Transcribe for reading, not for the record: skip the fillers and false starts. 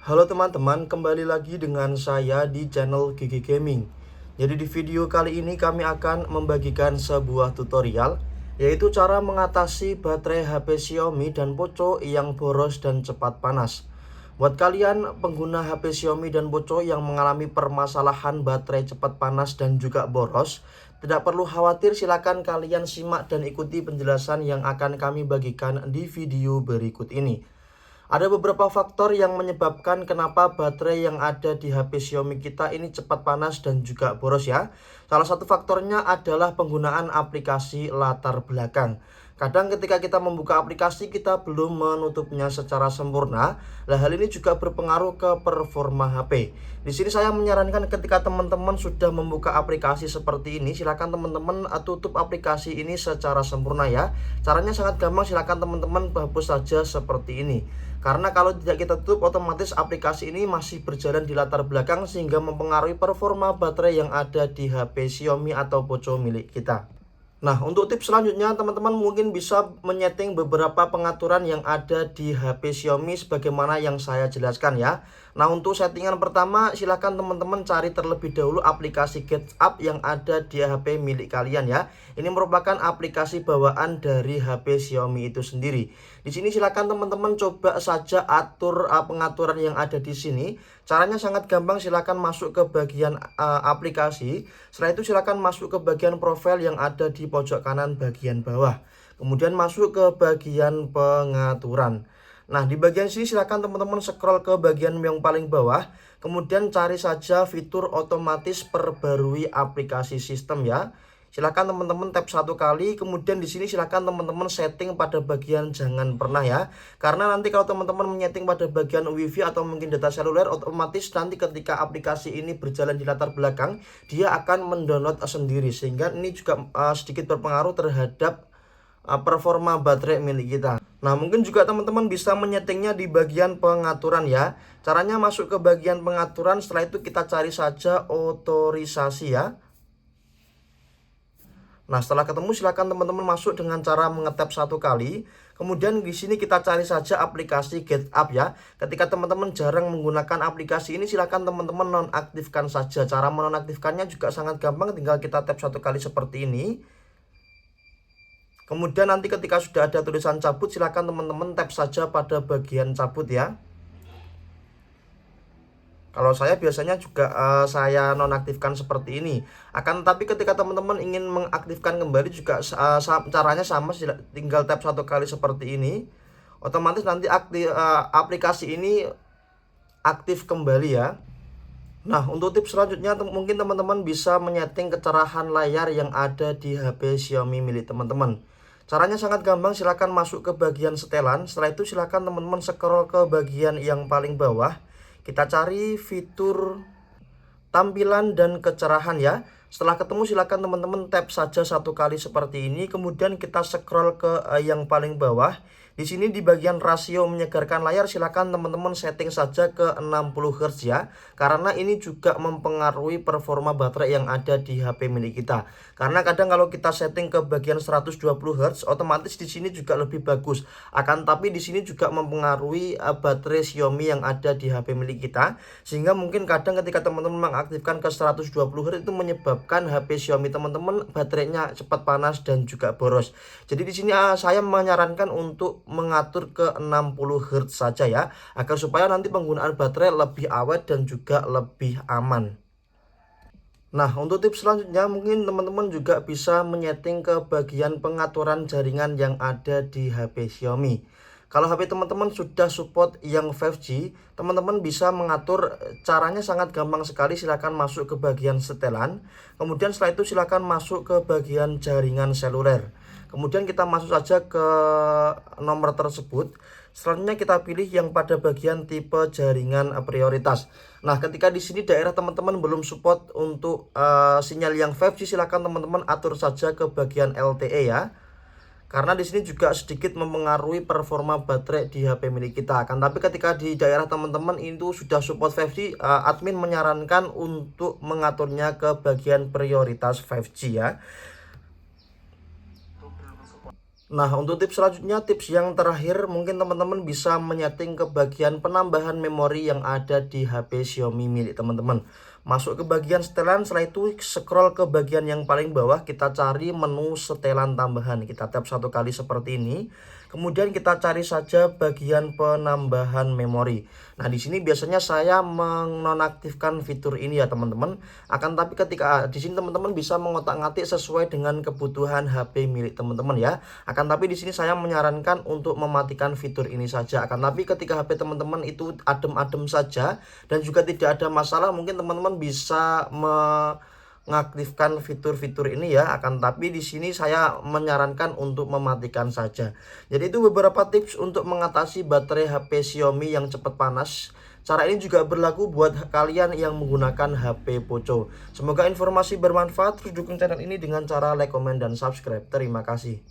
Halo teman-teman, kembali lagi dengan saya di channel Gigi Gaming. Jadi di video kali ini kami akan membagikan sebuah tutorial, yaitu cara mengatasi baterai HP Xiaomi dan Poco yang boros dan cepat panas. Buat kalian pengguna HP Xiaomi dan Poco yang mengalami permasalahan baterai cepat panas dan juga boros, tidak perlu khawatir, silakan kalian simak dan ikuti penjelasan yang akan kami bagikan di video berikut ini. Ada beberapa faktor yang menyebabkan kenapa baterai yang ada di HP Xiaomi kita ini cepat panas dan juga boros ya. Salah satu faktornya adalah penggunaan aplikasi latar belakang. Kadang ketika kita membuka aplikasi kita belum menutupnya secara sempurna. Nah, hal ini juga berpengaruh ke performa HP. Di sini saya menyarankan ketika teman-teman sudah membuka aplikasi seperti ini, silakan teman-teman tutup aplikasi ini secara sempurna ya. Caranya sangat gampang, silakan teman-teman hapus saja seperti ini. Karena kalau tidak kita tutup, otomatis aplikasi ini masih berjalan di latar belakang sehingga mempengaruhi performa baterai yang ada di HP Xiaomi atau Poco milik kita. Nah, untuk tips selanjutnya, teman-teman mungkin bisa menyeting beberapa pengaturan yang ada di HP Xiaomi sebagaimana yang saya jelaskan ya. Nah, untuk settingan pertama, silahkan teman-teman cari terlebih dahulu aplikasi GetUp yang ada di HP milik kalian ya. Ini merupakan aplikasi bawaan dari HP Xiaomi itu sendiri. Di sini silahkan teman-teman coba saja atur pengaturan yang ada di sini. Caranya sangat gampang, silahkan masuk ke bagian aplikasi. Setelah itu silahkan masuk ke bagian profil yang ada di pojok kanan bagian bawah. Kemudian masuk ke bagian pengaturan. Nah, di bagian sini silahkan teman-teman scroll ke bagian yang paling bawah. Kemudian cari saja fitur otomatis perbarui aplikasi sistem ya. Silakan teman-teman tap satu kali, kemudian di sini silakan teman-teman setting pada bagian jangan pernah ya. Karena nanti kalau teman-teman menyeting pada bagian WiFi atau mungkin data seluler, otomatis nanti ketika aplikasi ini berjalan di latar belakang, dia akan mendownload sendiri sehingga ini juga sedikit berpengaruh terhadap performa baterai milik kita. Nah, mungkin juga teman-teman bisa menyetingnya di bagian pengaturan ya. Caranya masuk ke bagian pengaturan, setelah itu kita cari saja otorisasi ya. Nah, setelah ketemu silakan teman-teman masuk dengan cara mengetap satu kali. Kemudian di sini kita cari saja aplikasi GetUp ya. Ketika teman-teman jarang menggunakan aplikasi ini, silakan teman-teman nonaktifkan saja. Cara menonaktifkannya juga sangat gampang, tinggal kita tap satu kali seperti ini. Kemudian nanti ketika sudah ada tulisan cabut, silakan teman-teman tap saja pada bagian cabut ya. Kalau saya biasanya juga saya nonaktifkan seperti ini. Akan tetapi ketika teman-teman ingin mengaktifkan kembali juga caranya sama, tinggal tap satu kali seperti ini. Otomatis nanti aplikasi ini aktif kembali ya. Nah, untuk tips selanjutnya mungkin teman-teman bisa menyeting kecerahan layar yang ada di HP Xiaomi milik teman-teman. Caranya sangat gampang, silahkan masuk ke bagian setelan. Setelah itu silahkan teman-teman scroll ke bagian yang paling bawah. Kita cari fitur tampilan dan kecerahan ya. Setelah ketemu silakan teman-teman tap saja satu kali seperti ini. Kemudian kita scroll ke yang paling bawah. Di sini di bagian rasio menyegarkan layar silakan teman-teman setting saja ke 60 Hz ya. Karena ini juga mempengaruhi performa baterai yang ada di HP milik kita. Karena kadang kalau kita setting ke bagian 120 Hz otomatis di sini juga lebih bagus. Akan tapi di sini juga mempengaruhi baterai Xiaomi yang ada di HP milik kita. Sehingga mungkin kadang ketika teman-teman mengaktifkan ke 120 Hz itu menyebabkan HP Xiaomi teman-teman baterainya cepat panas dan juga boros. Jadi di sini saya menyarankan untuk mengatur ke 60 Hz saja ya, agar supaya nanti penggunaan baterai lebih awet dan juga lebih aman. Nah, untuk tips selanjutnya mungkin teman-teman juga bisa menyeting ke bagian pengaturan jaringan yang ada di HP Xiaomi. Kalau HP teman-teman sudah support yang 5G, teman-teman bisa mengatur. Caranya sangat gampang sekali, silahkan masuk ke bagian setelan. Kemudian setelah itu silahkan masuk ke bagian jaringan seluler. Kemudian kita masuk saja ke nomor tersebut. Selanjutnya kita pilih yang pada bagian tipe jaringan prioritas. Nah, ketika di sini daerah teman-teman belum support untuk sinyal yang 5G, silakan teman-teman atur saja ke bagian LTE ya. Karena di sini juga sedikit mempengaruhi performa baterai di HP milik kita. Kan tapi ketika di daerah teman-teman itu sudah support 5G, admin menyarankan untuk mengaturnya ke bagian prioritas 5G ya. Nah, untuk tips selanjutnya, tips yang terakhir, mungkin teman-teman bisa menyeting ke bagian penambahan memori yang ada di HP Xiaomi milik teman-teman. Masuk ke bagian setelan, setelah itu scroll ke bagian yang paling bawah, kita cari menu setelan tambahan. Kita tap satu kali seperti ini. Kemudian kita cari saja bagian penambahan memori. Nah, di sini biasanya saya menonaktifkan fitur ini ya teman-teman. Akan tapi ketika di sini teman-teman bisa mengotak-ngatik sesuai dengan kebutuhan HP milik teman-teman ya. Akan tapi di sini saya menyarankan untuk mematikan fitur ini saja. Akan tapi ketika HP teman-teman itu adem-adem saja dan juga tidak ada masalah, mungkin teman-teman bisa mengaktifkan fitur-fitur ini ya. Akan tapi di sini saya menyarankan untuk mematikan saja. Jadi itu beberapa tips untuk mengatasi baterai HP Xiaomi yang cepat panas. Cara ini juga berlaku buat kalian yang menggunakan HP Poco. Semoga informasi bermanfaat. Terus dukung channel ini dengan cara like, komen, dan subscribe. Terima kasih.